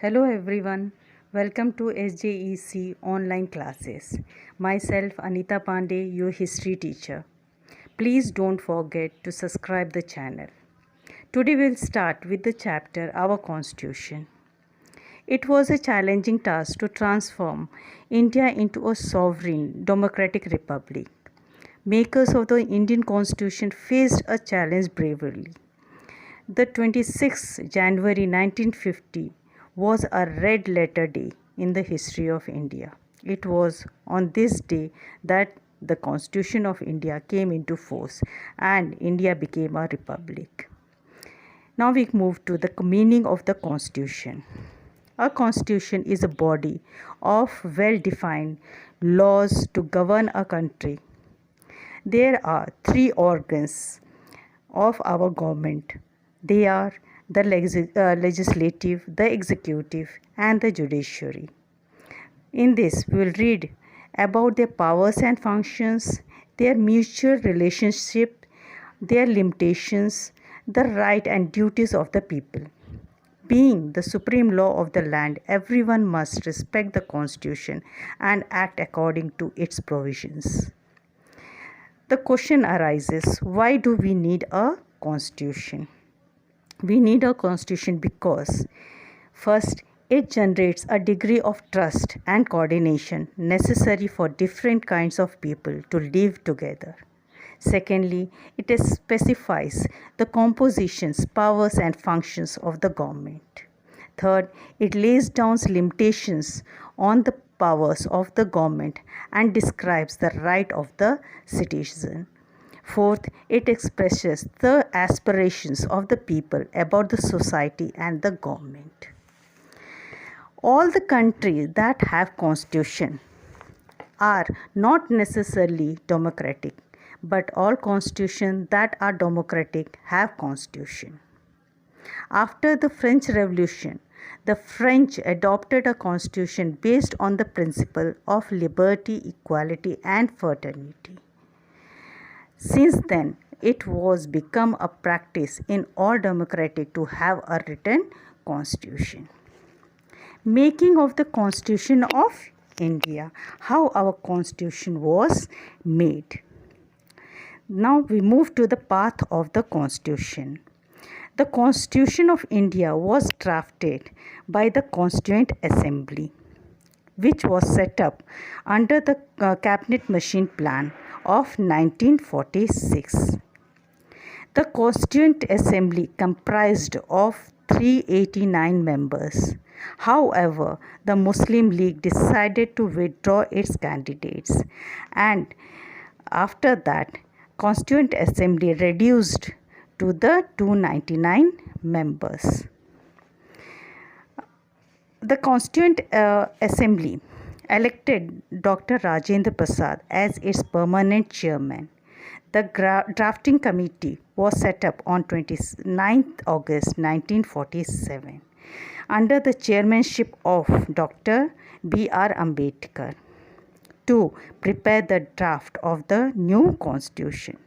Hello everyone, welcome to SJEC online classes. Myself Anita Pandey, your history teacher. Please don't forget to subscribe the channel. Today we'll start with the chapter Our Constitution. It was a challenging task to transform India into a sovereign democratic republic. Makers of the Indian Constitution faced a challenge bravely. The 26th January 1950 was a red letter day in the history of India. It was on this day that the Constitution of India came into force and India became a republic. Now we move to the meaning of the Constitution. A constitution is a body of well defined laws to govern a country. There are three organs of our government. They are the legislative, the executive, and the judiciary. In this, we will read about their powers and functions, their mutual relationship, their limitations, the right and duties of the people. Being the supreme law of the land, everyone must respect the Constitution and act according to its provisions. The question arises, why do we need a constitution? We need a constitution because, first, it generates a degree of trust and coordination necessary for different kinds of people to live together. Secondly, it specifies the compositions, powers, and functions of the government. Third, it lays down limitations on the powers of the government and describes the right of the citizen. Fourth, it expresses the aspirations of the people about the society and the government. All the countries that have constitution are not necessarily democratic, but all constitutions that are democratic have constitution. After the French Revolution, the French adopted a constitution based on the principle of liberty, equality, and fraternity. Since then, it was become a practice in all democratic to have a written constitution. Making of the Constitution of India, how our constitution was made. Now we move to the path of the constitution. The Constitution of India was drafted by the Constituent Assembly, which was set up under the Cabinet Mission Plan of 1946. The Constituent Assembly comprised of 389 members. However, the Muslim League decided to withdraw its candidates, and after that, Constituent Assembly reduced to the 299 members. The Constituent Assembly elected Dr. Rajendra Prasad as its permanent chairman. The drafting committee was set up on 29th August 1947 under the chairmanship of Dr. B.R. Ambedkar to prepare the draft of the new constitution.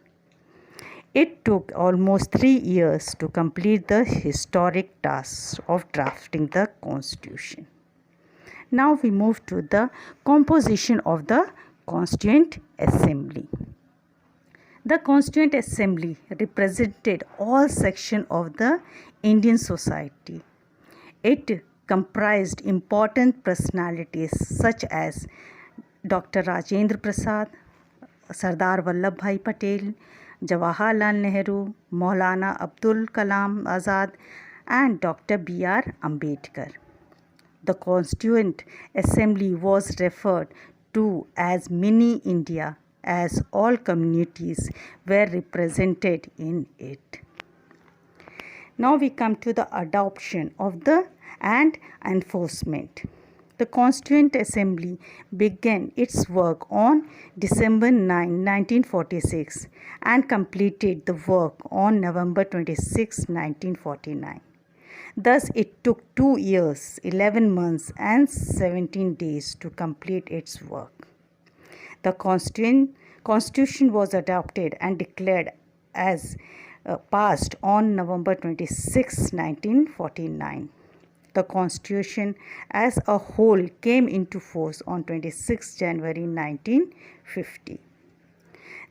It took almost 3 years to complete the historic task of drafting the constitution. Now we move to the composition of the Constituent Assembly. The Constituent Assembly represented all sections of the Indian society. It comprised important personalities such as Dr. Rajendra Prasad, Sardar Vallabhbhai Patel, Jawaharlal Nehru, Maulana Abdul Kalam Azad, and Dr. B.R. Ambedkar. The Constituent Assembly was referred to as Mini India, as all communities were represented in it. Now we come to the adoption of the and enforcement. The Constituent Assembly began its work on December 9, 1946 and completed the work on November 26, 1949. Thus, it took 2 years, 11 months and 17 days to complete its work. The Constitution was adopted and declared as passed on November 26, 1949. The Constitution as a whole came into force on 26 January 1950.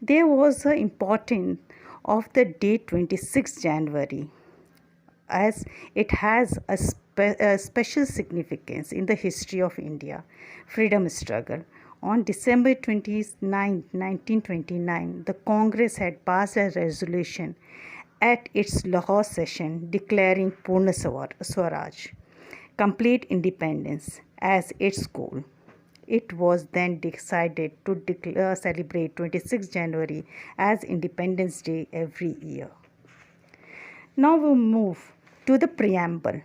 There was the importance of the date 26 January as it has a special significance in the history of India freedom struggle. On December 29, 1929, the Congress had passed a resolution at its Lahore session declaring Purna Swaraj, complete independence, as its goal. It was then decided to celebrate 26 January as Independence Day every year. Now we move to the preamble.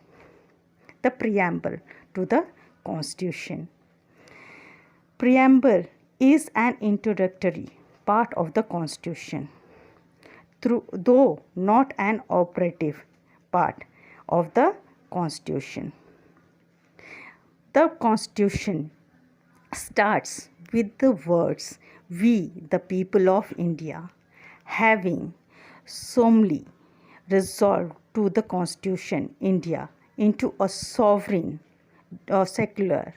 The preamble to the Constitution. Preamble is an introductory part of the Constitution, though not an operative part of the Constitution. The Constitution starts with the words, "We, the people of India, having solemnly resolved to the Constitution India into a sovereign, secular,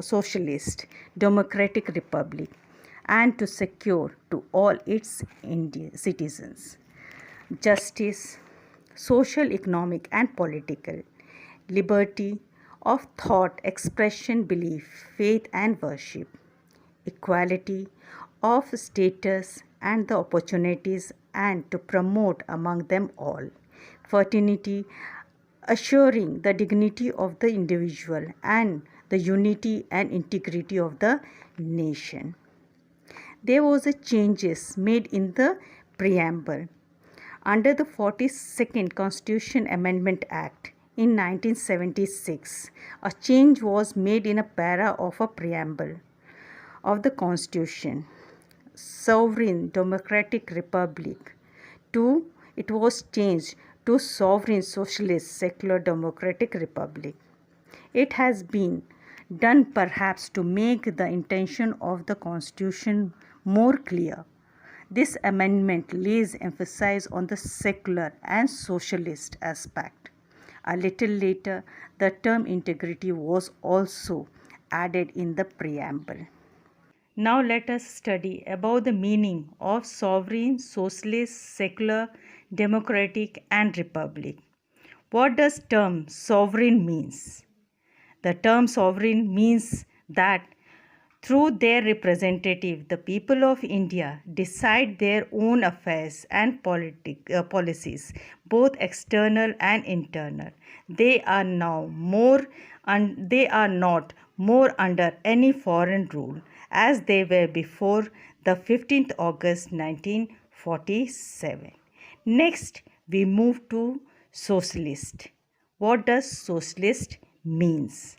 socialist, democratic republic, and to secure to all its citizens justice, social, economic, and political liberty of thought, expression, belief, faith, and worship, equality of status and the opportunities, and to promote among them all fraternity, assuring the dignity of the individual and the unity and integrity of the nation." There was a changes made in the preamble. Under the 42nd Constitution Amendment Act in 1976, a change was made in a para of a preamble of the Constitution, Sovereign Democratic Republic, to it was changed to Sovereign Socialist Secular Democratic Republic. It has been done perhaps to make the intention of the Constitution more clear. This amendment lays emphasis on the secular and socialist aspect. A little later, the term integrity was also added in the preamble. Now let us study about the meaning of sovereign, socialist, secular, democratic, and republic. What does term sovereign means? The term sovereign means that through their representative, the people of India decide their own affairs and policies, both external and internal. They are not more under any foreign rule as they were before the 15th August 1947. Next, we move to socialist. What does socialist means?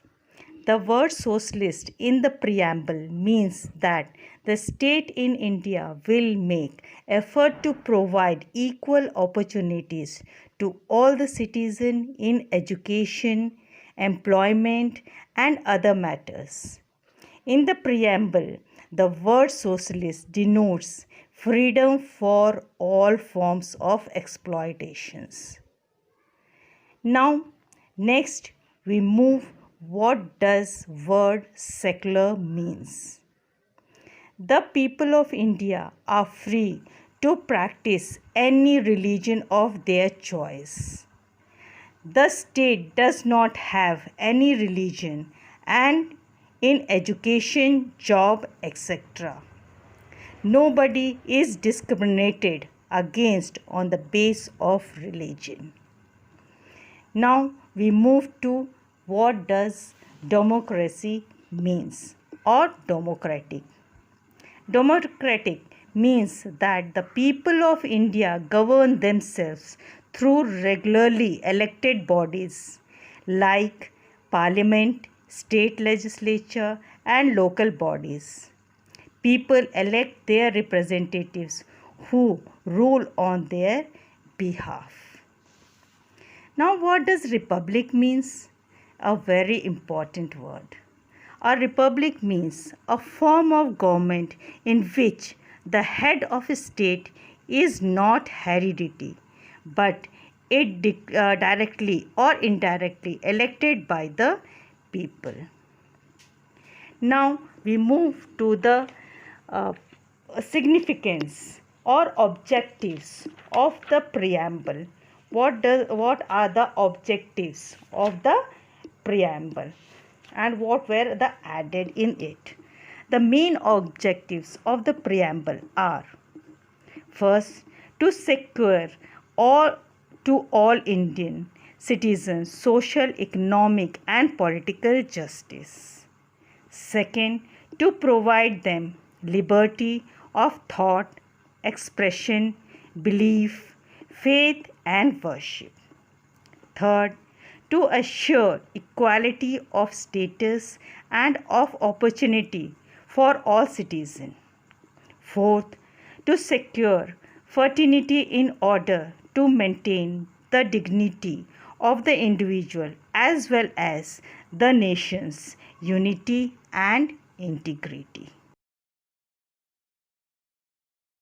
The word socialist in the preamble means that the state in India will make effort to provide equal opportunities to all the citizens in education, employment, and other matters. In the preamble, the word socialist denotes freedom for all forms of exploitations. Now, next we move. What does word secular means? The people of India are free to practice any religion of their choice. The state does not have any religion and in education, job, etc. Nobody is discriminated against on the basis of religion. Now we move to what does democracy means or democratic. Democratic means that the people of India govern themselves through regularly elected bodies like parliament, state legislature, and local bodies. People elect their representatives who rule on their behalf. Now, what does republic means? A very important word. A republic means a form of government in which the head of a state is not hereditary, but directly or indirectly elected by the people. Now we move to the uh, significance or objectives of the preamble. What are the objectives of the preamble and what were the added in it? The main objectives of the preamble are: first, to secure all to all Indian citizens social, economic and political justice. Second, to provide them liberty of thought, expression, belief, faith and worship. Third, to assure equality of status and of opportunity for all citizens. Fourth, to secure fraternity in order to maintain the dignity of the individual as well as the nation's unity and integrity.